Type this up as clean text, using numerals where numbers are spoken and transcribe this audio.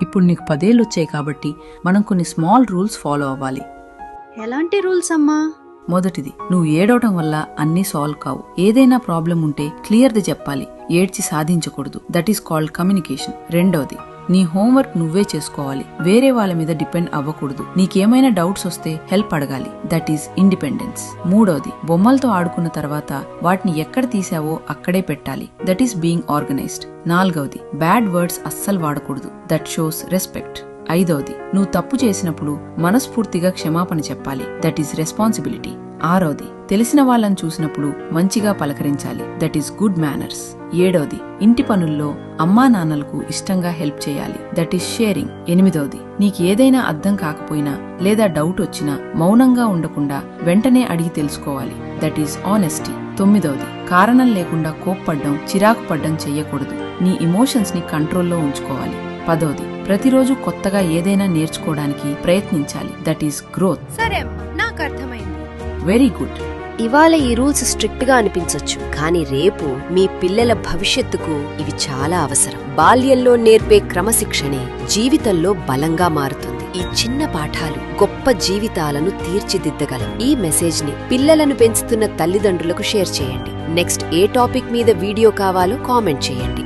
ఇప్పుడు నీకు 10 ఏళ్ళు వచ్చాయి కాబట్టి మనం కొన్ని స్మాల్ రూల్స్ ఫాలో అవ్వాలి. ఎలాంటి రూల్స్ అమ్మా? మొదటిది, నువ్వు ఏడవటం వల్ల అన్నీ సాల్వ్ కావు. ఏదైనా ప్రాబ్లం ఉంటే క్లియర్ది చెప్పాలి, ఏడ్చి సాధించకూడదు. That is called communication. రెండవది, నీ హోంవర్క్ నువ్వే చేసుకోవాలి, వేరే వాళ్ళ మీద డిపెండ్ అవ్వకూడదు. నీకేమైనా డౌట్స్ వస్తే హెల్ప్ అడగాలి. That is independence. మూడవది, బొమ్మలతో ఆడుకున్న తర్వాత వాటిని ఎక్కడ తీసావో అక్కడే పెట్టాలి. That is being organised. నాలుగవది, బ్యాడ్ వర్డ్స్ అస్సలు వాడకూడదు. That shows respect. ఐదవది, నువ్వు తప్పు చేసినప్పుడు మనస్ఫూర్తిగా క్షమాపణ చెప్పాలి. That is responsibility. ఆరవది, తెలిసిన వాళ్ళని చూసినప్పుడు మంచిగా పలకరించాలి. That is good manners. ఏడవది, ఇంటి పనుల్లో అమ్మా నాన్నలకు ఇష్టంగా హెల్ప్ చేయాలి. That is sharing. ఎనిమిదవది, నీకు ఏదైనా అర్థం కాకపోయినా లేదా డౌట్ వచ్చినా మౌనంగా ఉండకుండా వెంటనే అడిగి తెలుసుకోవాలి. That is honesty. తొమ్మిదవది, కారణం లేకుండా కోప్పడ్డం, చిరాకు పడ్డం చెయ్యకూడదు. నీ ఇమోషన్స్ ని కంట్రోల్లో ఉంచుకోవాలి. పదవది, ప్రతిరోజు కొత్తగా ఏదైనా నేర్చుకోవడానికి ప్రయత్నించాలి. That is growth. సరే, నాకు అర్థమైంది. Very good. ఇవాళ ఈ రూల్స్ స్ట్రిక్ట్ గా అనిపించొచ్చు, కానీ రేపు మీ పిల్లల భవిష్యత్తుకు ఇవి చాలా అవసరం. బాల్యంలో నేర్పే క్రమశిక్షణే జీవితంలో బలంగా మారుతుంది. ఈ చిన్న పాఠాలు గొప్ప జీవితాలను తీర్చిదిద్దగలవు. ఈ మెసేజ్ ని పిల్లలను పెంచుతున్న తల్లిదండ్రులకు షేర్ చేయండి. నెక్స్ట్ ఏ టాపిక్ మీద వీడియో కావాలో కామెంట్ చేయండి.